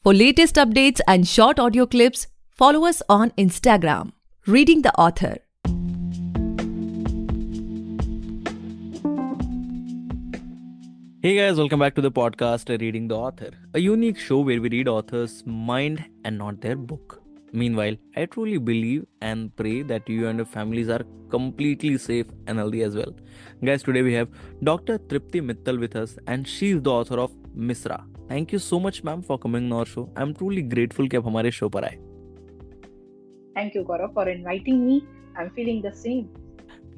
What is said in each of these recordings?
For latest updates and short audio clips, follow us on Instagram, Reading the Author. Hey guys, welcome back to the podcast Reading the Author, a unique show where we read authors' mind and not their book. Meanwhile, I truly believe and pray that you and your families are completely safe and healthy as well. Guys, today we have Dr. Tripti Mittal with us, and she is the author of Misra. Thank you so much, ma'am, for coming on our show. I'm truly grateful कि आप हमारे show पर आए. Thank you, Gaurav, for inviting me. I'm feeling the same.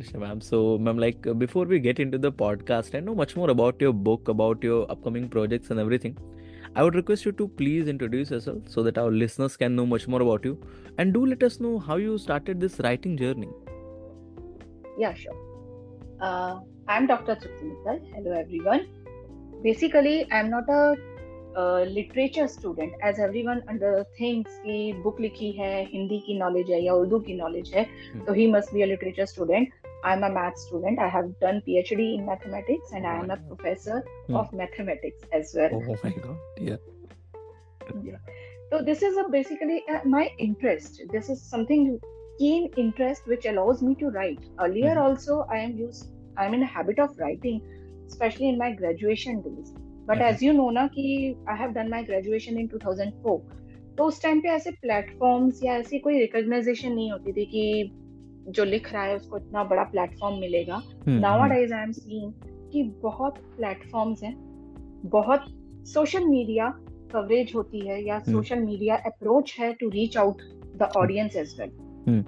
Sure, ma'am. So, ma'am, before we get into the podcast, I know much more about your book, about your upcoming projects and everything. I would request you to please introduce yourself so that our listeners can know much more about you, and do let us know how you started this writing journey. Yeah, sure. I'm Dr. Tripti Mittal. Hello, everyone. Basically, I'm not a literature student, as everyone thinks कि book लिखी है, हिंदी की knowledge है या उर्दू की knowledge है, so he must be a literature student. I'm a math student. I have done PhD in mathematics and I am a professor of mathematics as well. Oh my God, yeah. So this is basically my interest. This is something keen interest which allows me to write. Earlier also I'm in a habit of writing, especially in my graduation days. But as you know ना कि I have done my graduation in 2004. तो उस time पे ऐसे platforms या ऐसी कोई recognition नहीं होती थी कि जो लिख रहा है उसको इतना बड़ा प्लेटफॉर्म मिलेगा. Nowadays I am seeing कि बहुत प्लेटफॉर्म्स हैं, बहुत सोशल मीडिया कवरेज होती है या सोशल मीडिया अप्रोच है to reach out the audience as well.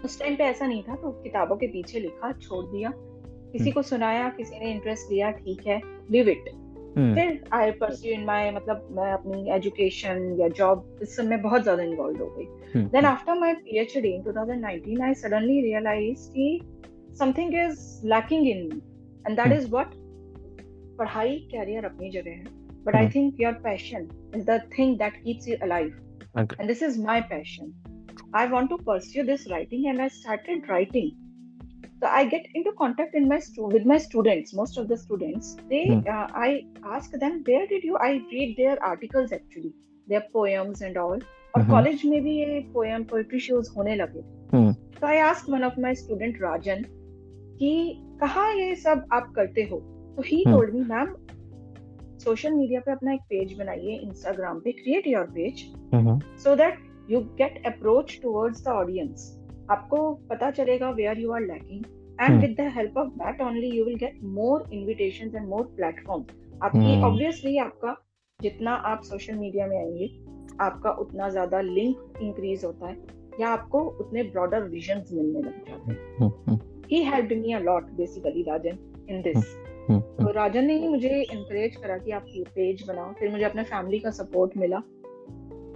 उस टाइम पे ऐसा नहीं था, तो किताबों के पीछे लिखा, छोड़ दिया, किसी को सुनाया, किसी ने इंटरेस्ट लिया, ठीक है, लिव इट. फिर आई परस्यू इन माय मैं अपनी एजुकेशन या जॉब इस सब में बहुत ज्यादा इन्वॉल्व हो गई. Then after my PhD in 2019 I suddenly realise कि something is lacking in me and that is what. पढ़ाई कैरियर अपनी जगह है, but I think your passion is the thing that keeps you alive, and this is my passion. I want to pursue this writing and I started writing. So I get into contact with my students. Most of the students, I ask them, where did you? I read their articles actually, their poems and all. और college में भी ये poetry shows होने लगे. So I asked one of my student Rajan कि कहाँ ये सब आप करते हो? So he told me, ma'am, social media पे अपना एक page बनाइए, Instagram पे create your page, so that you get approach towards the audience. आपको पता चलेगा where you are lacking, and with the help of that only you will get more invitations and more platforms. आपकी obviously आपका जितना आप social media में आएंगे, आपका उतना ज्यादा लिंक इंक्रीज होता है या आपको उतने ब्रॉडर विजन्स मिलने लग जाते हैं. He helped me a lot basically, Rajan, in this. तो राजन ने ही मुझे encourage करा कि आप ये पेज बनाओ. फिर मुझे अपने फैमिली का सपोर्ट मिला,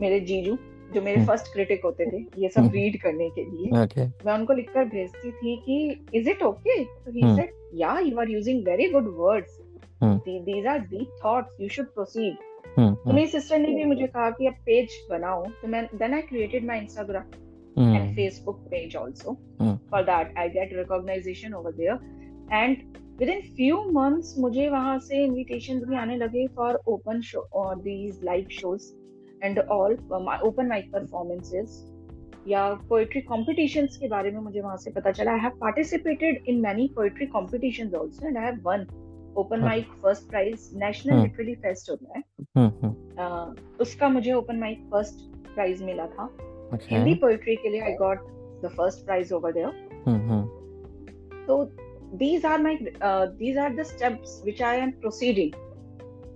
मेरे जीजू जो मेरे फर्स्ट क्रिटिक होते थे ये सब रीड करने के लिए. मैं उनको लिखकर भेजती थी कि इज इट ओके, तो ही सेड या you are using very good words, these are deep thoughts, you should proceed. तो मेरी सिस्टर ने भी मुझे कहा कि अब पेज बनाओ. तो मैं then I created my Instagram and Facebook page also. For that I get recognisation over there, and with in few months मुझे वहां से इनविटेशंस भी आने लगे फॉर ओपन शो और these live shows and all open mic performances या poetry competitions के बारे में मुझे वहाँ से पता चला. I have participated in many poetry competitions also and I have won open mic first prize. National Literary Fest होता है, उसका मुझे open mic first prize मिला था. हिंदी poetry के लिए I got the first prize over there. So these are the steps which I am proceeding.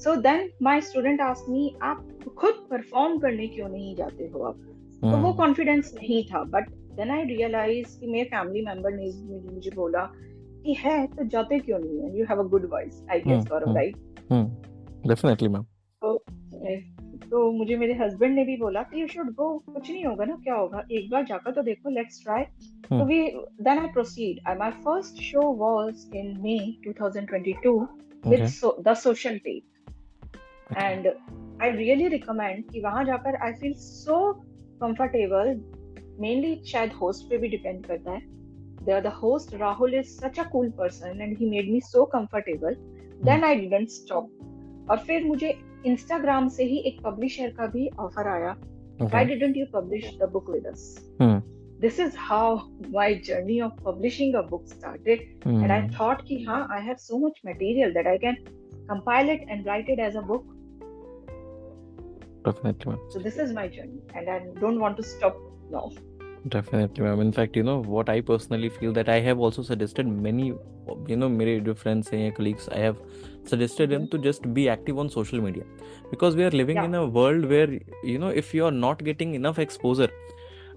So then my student asked me, आप खुद परफॉर्म करने क्यों नहीं जाते हो आप? तो वो कॉन्फिडेंस नहीं था. बट देन आई रियलाइज कि मेरे फैमिली मेंबर ने मुझे बोला कि है तो जाते क्यों नहीं है, you have a good voice, I guess, Gaurav, right? Definitely ma'am. तो मुझे मेरे हस्बैंड ने भी बोला कि यू शुड गो, कुछ नहीं होगा ना, क्या होगा, एक बार जाकर तो देखो, लेट्स ट्राई. तो then I proceed. My first show was in May 2022 with the social tape. And I really recommend कि वहाँ जाकर I feel so comfortable. Mainly शायद host पे भी depend करता है. The host Rahul is such a cool person and he made me so comfortable. Then I didn't stop. और फिर मुझे इंस्टाग्राम से ही एक पब्लिशर का भी ऑफर आया, Okay. why didn't you publish the book with us? Hmm. This is how my journey of publishing a book started. And I thought ki हाँ, I have so much material that I can compile it and write it as a book. Definitely, ma'am. So this is my journey and I don't want to stop now. Definitely, ma'am. In fact, what I personally feel that I have also suggested many, मेरे जो friends हैं, colleagues, I have suggested them to just be active on social media, because we are living in a world where, if you are not getting enough exposure,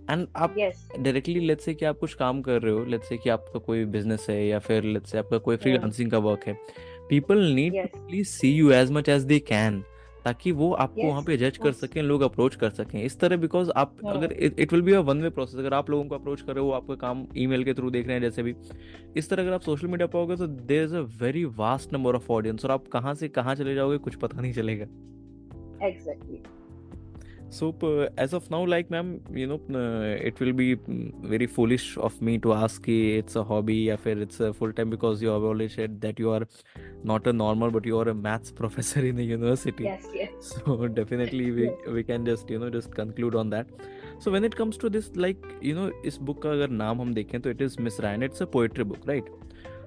and आप Yes. directly, let's say कि आप कुछ काम कर रहे हो, let's say कि आपका कोई business है, या फिर let's say आपका कोई freelancing का work है, people need to Yes. please see you as much as they can, ताकि वो आपको वहाँ Yes. पे जज कर Yes. सकें, लोग अप्रोच कर सकें इस तरह, बिकॉज आप अगर it will be a one way process, अगर आप लोगों को अप्रोच कर रहे हो, आपका काम ईमेल के थ्रू देख रहे हैं जैसे भी, इस तरह अगर आप सोशल मीडिया पे आओगे तो there is a very vast number of audience, और आप कहाँ से कहाँ चले जाओगे कुछ पता नहीं चलेगा. Exactly. So as of now, like ma'am, it will be very foolish of me to ask कि it's a hobby या फिर it's a full time, because you have already said that you are not a normal but you are a maths professor in the university. Yes. Yes. So definitely we can just just conclude on that. So when it comes to this, like इस book का अगर नाम हम देखें तो it is Misra and it's a poetry book, right?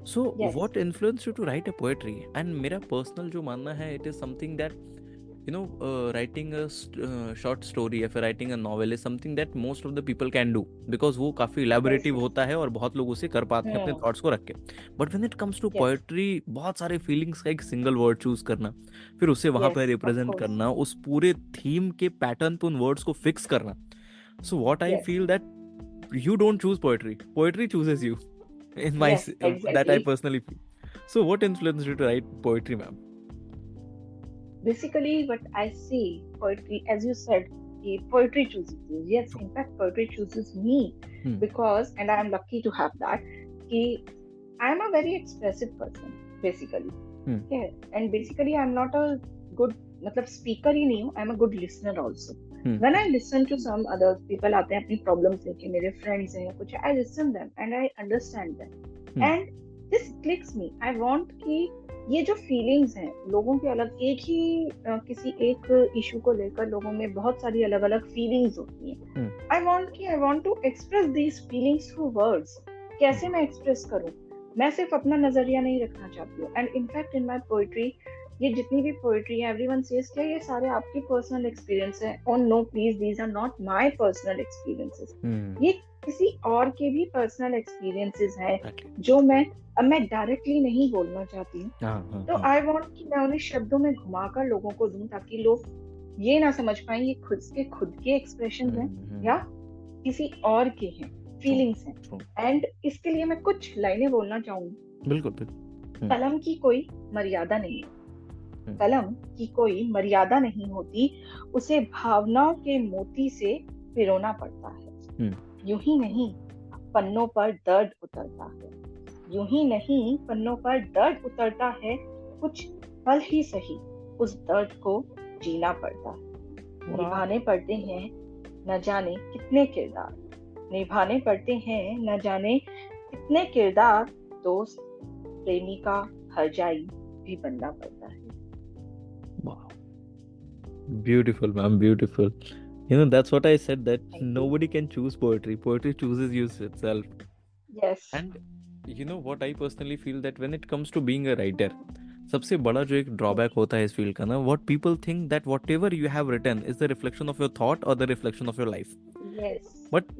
So Yes. what influenced you to write a poetry? And मेरा personal जो मानना है, it is something that writing a short story या फिर writing a novel is something that most of the people can do, because वो काफ़ी elaborative होता है और बहुत लोग उसे कर पाते हैं अपने thoughts को रख के. But when it comes to poetry, बहुत सारे feelings का एक single word choose करना, फिर उसे वहाँ पे represent करना, उस पूरे theme के pattern पे उन words को fix करना. So what I feel that you don't choose poetry chooses you, in my that I personally feel. So what influenced you to write poetry, ma'am? Basically, what I see, poetry, as you said, poetry chooses you. Yes, in fact, poetry chooses me because, and I am lucky to have that, I am a very expressive person, basically. Okay? And basically, I am not a good speaker ही नहीं हूँ, I am a good listener also. When I listen to some other people आते हैं अपनी problems लेके, मेरे friends हैं कुछ, I listen them and I understand them. And this clicks me. I want कि ये जो फीलिंग्स हैं लोगों के अलग, एक ही किसी एक इशू को लेकर लोगों में बहुत सारी अलग अलग फीलिंग्स होती हैं. I want to express these feelings through words. कैसे मैं एक्सप्रेस करूं? मैं सिर्फ अपना नजरिया नहीं रखना चाहती हूँ. And in fact in my poetry, ये जितनी भी पोएट्री है, एवरीवन सेज क्या ये सारे आपके पर्सनल एक्सपीरियंस हैं. Oh no please, these are not my personal experiences. ये किसी और के भी पर्सनल एक्सपीरियंसेस हैं जो मैं डायरेक्टली नहीं बोलना चाहती हूँ. तो आई वांट कि मैं उन्हें शब्दों में घुमाकर लोगों को दूं, ताकि लोग ये ना समझ पाए ये खुद के एक्सप्रेशन हैं या किसी और के हैं, फीलिंग्स हैं. एंड इसके लिए मैं कुछ लाइनें बोलना चाहूंगी. बिल्कुल. कलम की कोई मर्यादा नहीं है. कलम की कोई मर्यादा नहीं होती, उसे भावनाओं के मोती से पिरोना पड़ता है. यूं ही नहीं पन्नों पर दर्द उतरता है. यूं ही नहीं पन्नों पर दर्द उतरता है, कुछ पल ही सही उस दर्द को जीना पड़ता है. निभाने पड़ते हैं न जाने कितने किरदार. निभाने पड़ते हैं न जाने कितने किरदार. दोस्त प्रेमी का हरजाई भी बनना पड़ता है. Beautiful, ma'am, beautiful. That's what I said, that nobody can choose poetry. Poetry chooses you itself. Yes. And what I personally feel, that when it comes to being a writer, सबसे बड़ा जो एक drawback होता है इस field का ना, what people think that whatever you have written is the reflection of your thought or the reflection of your life. Yes. But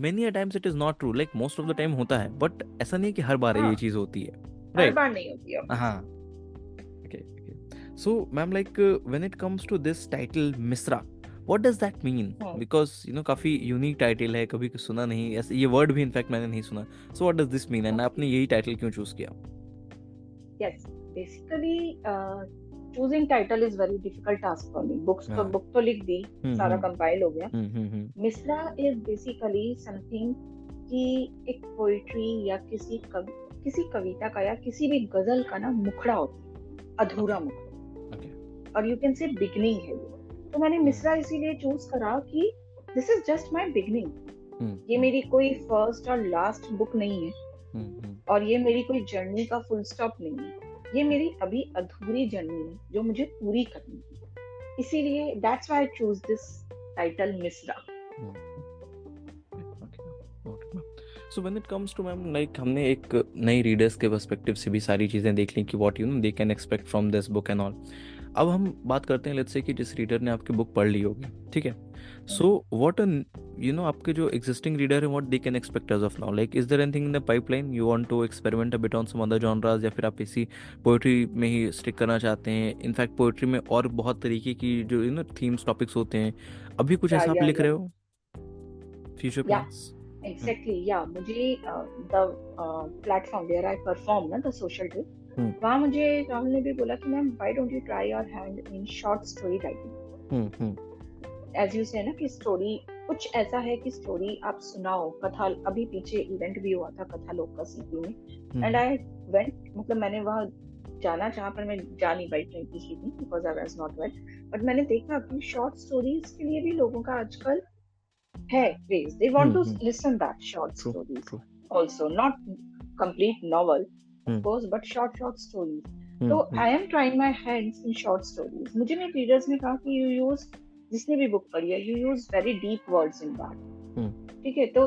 many a times it is not true. Like most of the time होता है, but ऐसा नहीं कि हर बार ये चीज होती है. हर बार नहीं होती है. हाँ. Okay. So, ma'am, like when it comes to this title Misra, what does that mean? Because काफी यूनिक टाइटल है, कभी सुना नहीं ऐसे, ये वर्ड भी इनफैक्ट मैंने नहीं सुना. So what does this mean? And आपने यही टाइटल क्यों चूज किया? Yes, basically choosing title is very difficult task for me. Book तो लिख दी, सारा कंपाइल हो गया. मिसरा is basically something कि एक पोएट्री या किसी कविता का या किसी भी गजल का ना मुखड़ा होता है, अधूरा मुखड़ा. और यू कैन से बिगनिंग है. तो मैंने मिसरा इसीलिए चूज करा कि this is just my beginning. ये मेरी कोई फर्स्ट और लास्ट बुक नहीं है, और ये मेरी कोई जर्नी का फुल स्टॉप नहीं है. ये मेरी अभी अधूरी जर्नी है जो मुझे पूरी करनी है. इसीलिए that's why I choose this title Mishra. So when it comes to ma'am, like हमने एक नई रीडर्स के पर्सपेक्टिव से भी सारी चीज़ें देख ली कि what they can expect from this book and all. अब हम बात करते हैं लेट्स से कि जिस रीडर ने आपकी बुक पढ़ ली होगी, ठीक है. सो व्हाट आपके जो एग्जिस्टिंग रीडर है, what they can expect as of now, like is there anything in the pipeline you want to experiment a bit on some other genres, या फिर आप इसी पोएट्री में ही स्टिक करना चाहते हैं? इनफैक्ट पोएट्री में और बहुत तरीके की जो थीम्स टॉपिक्स होते हैं, अभी कुछ ऐसा आप लिख रहे हो? Future plans? Exactly, yeah. मुझे the platform where I perform ना, the social day, वहाँ मुझे राहुल ने भी बोला कि ma'am why don't you try your hand in short story writing. As you say ना कि स्टोरी कुछ ऐसा है कि स्टोरी आप सुनाओ, कथा. अभी पीछे इवेंट भी हुआ था कथा लोक का सीपी में, एंड आई वेंट, मतलब मैंने वहाँ जाना जहाँ पर मैं जा नहीं पाई frankly speaking because I was not well, but मैंने देखा कि शॉर्ट स्टोरीज के लिए भी लोगों का आजकल है craze. They want to listen that short stories also, not complete novel of course, but short stories. So I am trying my hands in short stories. मुझे मेरे readers ने कहा कि you use, जिसने भी बुक पढ़ी है, you use very deep words in that. ठीक है, तो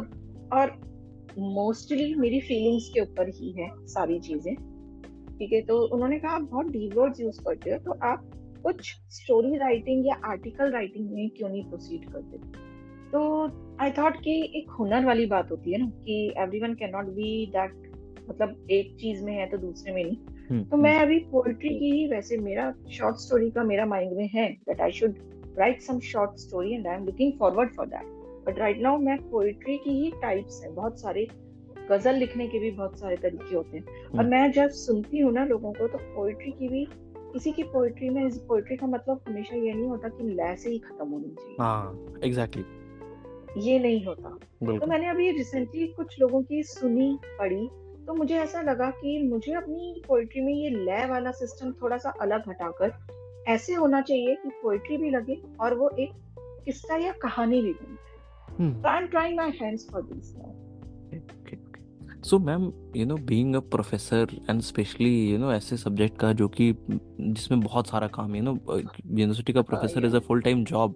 और mostly मेरी feelings के ऊपर ही है सारी चीजें, ठीक है. तो उन्होंने कहा आप बहुत deep words यूज करते हो, तो आप कुछ स्टोरी राइटिंग या आर्टिकल राइटिंग में क्यों नहीं प्रोसीड करते. तो आई थॉट कि एक हुनर वाली बात होती है ना कि everyone can not be that, मतलब एक चीज में है तो दूसरे में नहीं. तो मैं अभी पोएट्री की ही, वैसे मेरा शॉर्ट स्टोरी का मेरा माइंड में है that I should write some short story and I am looking forward for that. But right now मैं पोएट्री की ही टाइप्स हैं, बहुत सारे गजल लिखने के भी बहुत सारे तरीके होते हैं. और मैं जब सुनती हूँ ना लोगों को, तो पोएट्री की भी, किसी की पोएट्री में, इस पोएट्री का मतलब हमेशा ये नहीं होता कि लय से ही खत्म होनी चाहिए. हाँ, एग्जैक्टली, ये नहीं होता. तो मैंने अभी रिसेंटली कुछ लोगों की सुनी, पढ़ी, तो मुझे ऐसा लगा कि मुझे अपनी पोएट्री में ये लय वाला सिस्टम थोड़ा सा अलग हटाकर ऐसे होना चाहिए कि पोएट्री भी लगे और वो एक किस्सा या कहानी भी बने. तो I am trying my hands for this now. So ma'am, being a professor and specially ऐसे सब्जेक्ट का जो कि जिसमें बहुत सारा काम है, यूनिवर्सिटी का professor is a full time job,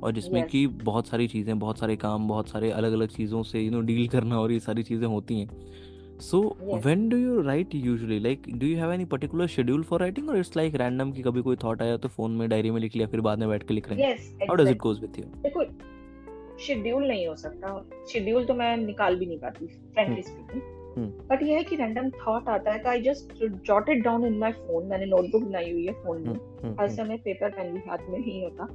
और जिसमें कि बहुत सारी चीज़ें, बहुत सारे काम, बहुत सारे अलग अलग चीज़ों से डील करना, और ये सारी चीज़ें होती हैं. So when do you right usually, like do you have any particular schedule for writing, और इट्स लाइक रैंडम कि कभी कोई थॉट आया तो फोन में डायरी में लिख लिया, फिर बाद में बैठ के लिख रहे हैं? How does it goes with you? देखो, शेड्यूल नहीं हो सकता, शेड्यूल तो मैं निकाल भी नहीं पाती फ्रैंकली स्पीकिंग. बट ये है कि रैंडम थॉट आता है तो I just jot it down in my phone. मैंने नोटबुक बनाई हुई है फोन में, हर समय पेपर पेन भी हाथ में ही होता,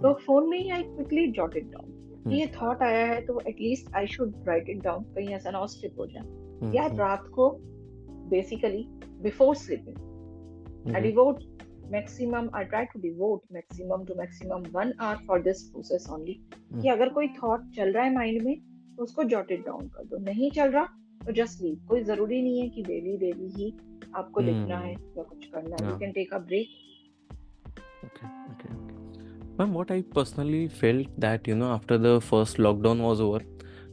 तो फोन में ही I quickly jot it down. ये थॉट आया है तो at least I should write it down, कहीं ऐसा ना हो स्किप हो जाए. या रात को basically before sleeping I devote maximum, I try to devote maximum to maximum 1 hour for this process only. कि अगर कोई थॉट चल रहा है माइंड में तो उसको जॉट इट डाउन कर दो, नहीं चल रहा तो जस्ट लीव. कोई जरूरी नहीं है कि डेली ही आपको लिखना है या कुछ करना है. You can take a break. Okay. Ma'am, what I personally felt that after the first lockdown was over,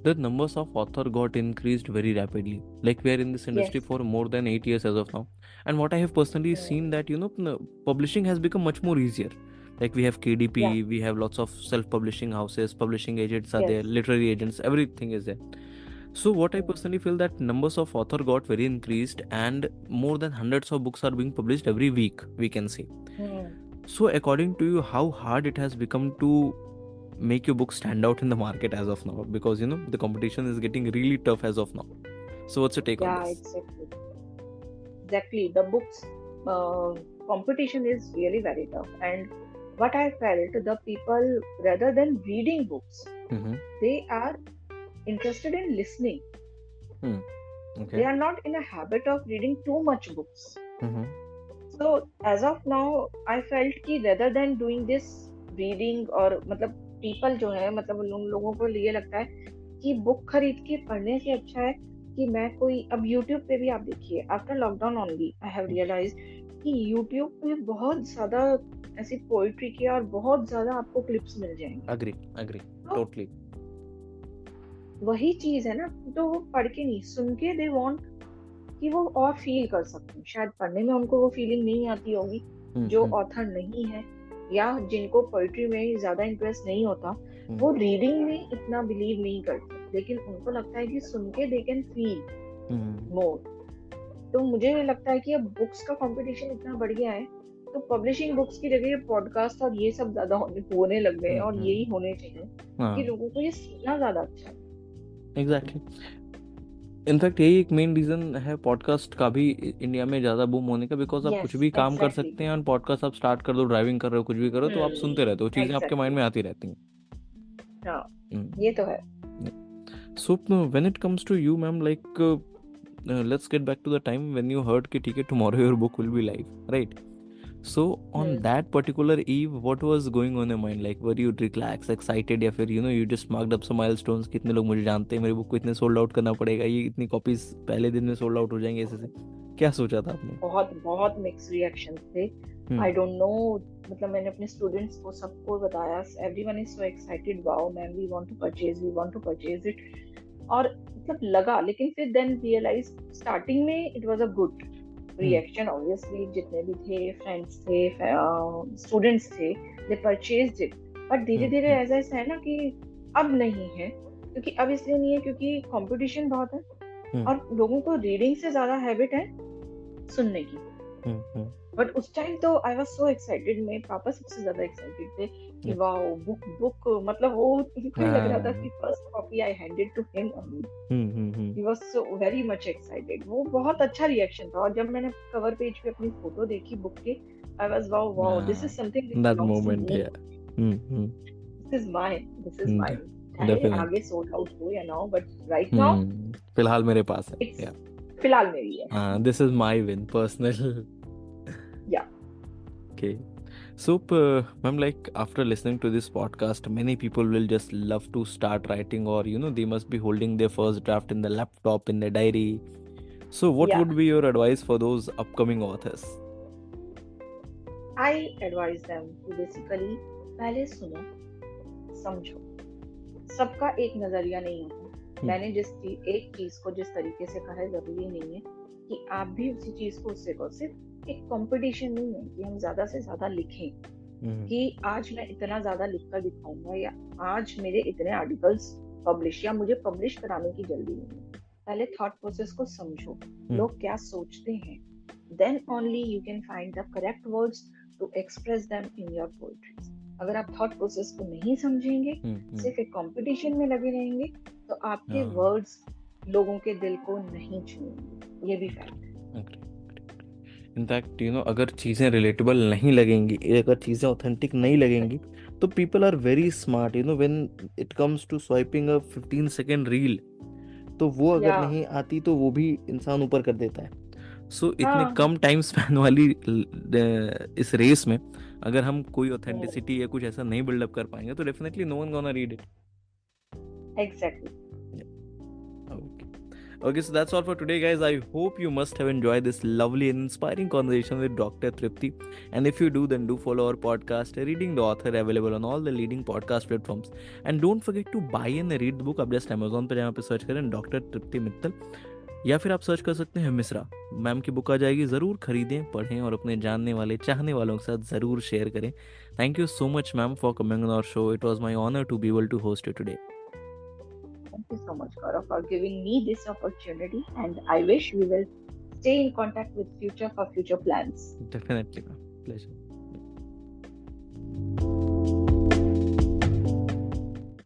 the numbers of author got increased very rapidly. Like we are in this industry for more than 8 years as of now, and what I have personally seen that publishing has become much more easier. Like we have KDP, we have lots of self-publishing houses, publishing agents are there, literary agents, everything is there. So what I personally feel that numbers of author got very increased, and more than hundreds of books are being published every week, we can say. So according to you, how hard it has become to make your book stand out in the market as of now, because the competition is getting really tough as of now. So what's your take on this? Exactly, the books competition is really very tough, and what I felt, the people rather than reading books, they are interested in listening. Okay. They are not in a habit of reading too much books. So as of now I felt कि rather than doing this reading, और मतलब people जो है, मतलब उन लोगों को ये लगता है कि बुक खरीद के पढ़ने से अच्छा है कि मैं कोई, अब YouTube पे भी आप देखिए, after lockdown only I have realised कि YouTube पे बहुत ज्यादा ऐसी पोएट्री की और बहुत ज्यादा आपको क्लिप्स मिल जाएंगे. Agree totally. वही चीज है ना, तो वो पढ़ के नहीं, सुन के दे वांट कि वो और फील कर सकते हैं. शायद पढ़ने में उनको वो फीलिंग नहीं आती होगी जो ऑथर नहीं है, या जिनको पोइट्री में ज्यादा इंटरेस्ट नहीं होता, वो रीडिंग में इतना बिलीव नहीं करते, लेकिन उनको लगता है कि सुन के दे कैन फील मोर। तो मुझे लगता है कि अब बुक्स का कंपटीशन इतना बढ़ गया है, तो पब्लिशिंग बुक्स की जगह पॉडकास्ट और ये सब ज्यादा होने लग गए हैं, और यही होने चाहिए कि लोगों को ये सुनना ज्यादा अच्छा है। एग्जैक्टली। इनफैक्ट यही एक मेन रीजन है पॉडकास्ट का भी इंडिया में ज्यादा बूम होने का, बिकॉज आप कुछ यस भी काम कर एग्जैक्टली। सकते हैं और पॉडकास्ट आप स्टार्ट कर दो, ड्राइविंग कर रहे हो, कुछ भी कर रहे हो, तो आप सुनते रहते हो, चीजें आपके माइंड में आती रहती हैं। हाँ, ये तो है। So when it comes to you, ma'am, like let's get back to the time when you heard कि ठीक है tomorrow your book will be live, right? So on that particular eve, what was going on in your mind? Like were you relaxed, excited, या फिर you just marked up some milestones, कितने लोग मुझे जानते हैं, मेरे बुक को इतने सोल्ड आउट करना पड़ेगा, ये इतनी कॉपीज पहले दिन में सोल्ड आउट हो जाएंगे, ऐसे क्या सोचा था आपने? बहुत मिक्स रिएक्शंस थे। आई डोंट नो, मतलब मैंने अपने स्टूडेंट्स को सबको बताया, everyone is so excited, wow ma'am we want to purchase it, और मतलब लगा, लेकिन फिर देन रियलाइज स्टार्टिंग में it was a good reaction. Obviously जितने भी थे, फ्रेंड्स थे, स्टूडेंट्स थे, दे परचेज्ड इट, बट धीरे धीरे ऐसा ऐसा है ना कि अब नहीं है, क्योंकि अब इसलिए नहीं है क्योंकि कंपटीशन बहुत है और लोगों को रीडिंग से ज्यादा हैबिट है सुनने की। बट उस टाइम तो आई वाज सो एक्साइटेड, मेरे पापा सबसे ज्यादा एक्साइटेड थे कि वाओ बुक, मतलब वो उनको लग रहा था कि first copy I handed to him only, he was so very much excited. वो बहुत अच्छा रिएक्शन था, और जब मैंने कवर पेज पे अपनी फोटो देखी बुक के, I was wow this is something that moment, this is mine. चाहे आगे सोल्ड आउट हो या ना हो, बट राइट नाउ फिलहाल मेरे पास है, फिलहाल मेरी है। This is my win personal. Yeah. Okay. So, ma'am, like after listening to this podcast, many people will just love to start writing, or they must be holding their first draft in the laptop, in their diary. So, what would be your advice for those upcoming authors? I advise them to basically पहले सुनो, समझो, सबका एक नजरिया नहीं होता। मैंने एक चीज को जिस तरीके से कहा है, जरूरी नहीं है कि आप भी उसी चीज को उससे कहो। सिर्फ एक कंपटीशन नहीं है कि हम ज्यादा से ज्यादा लिखें, कि आज मैं इतना ज्यादा लिखकर दिखाऊंगा, या आज मेरे इतने आर्टिकल्स पब्लिश, या मुझे पब्लिश कराने की जल्दी नहीं है। पहले थॉट प्रोसेस को समझो, लोग क्या सोचते हैं, then only you can find the correct words to express them in your poetry. अगर आप थॉट प्रोसेस को नहीं समझेंगे, सिर्फ एक कंपटीशन में लगे रहेंगे, तो आपके वर्ड्स लोगों के दिल को नहीं छूएंगे, ये भी फैक्ट है। इनफैक्ट अगर चीज़ें रिलेटेबल नहीं लगेंगी, अगर चीज़ें ऑथेंटिक नहीं लगेंगी, तो people are very smart, when it comes to swiping a 15 second reel, तो वो अगर नहीं आती तो वो भी इंसान ऊपर कर देता है। सो इतने कम टाइम स्पैन वाली इस रेस में अगर हम कोई ऑथेंटिसिटी या कुछ ऐसा नहीं बिल्डअप कर पाएंगे, तो definitely no one gonna read it. Exactly. Okay, so that's all for today, guys. I hope you must have enjoyed this lovely and inspiring conversation with Dr. Tripti. And if you do, then do follow our podcast, Reading the Author, available on all the leading podcast platforms. And don't forget to buy and read the book. आप just Amazon पे जहाँ पे search करें doctor तृप्ति मित्तल, या फिर आप search कर सकते हैं मिश्रा मैम की बुक आ जाएगी। ज़रूर खरीदें, पढ़ें और अपने जानने वाले, चाहने वालों के साथ ज़रूर शेयर करें। Thank you so much ma'am for coming on our show. It was my honour to be able to host you today. Thank you so much, Gaurav, for giving me this opportunity, and I wish we will stay in contact with future plans. Definitely, ma'am. Pleasure.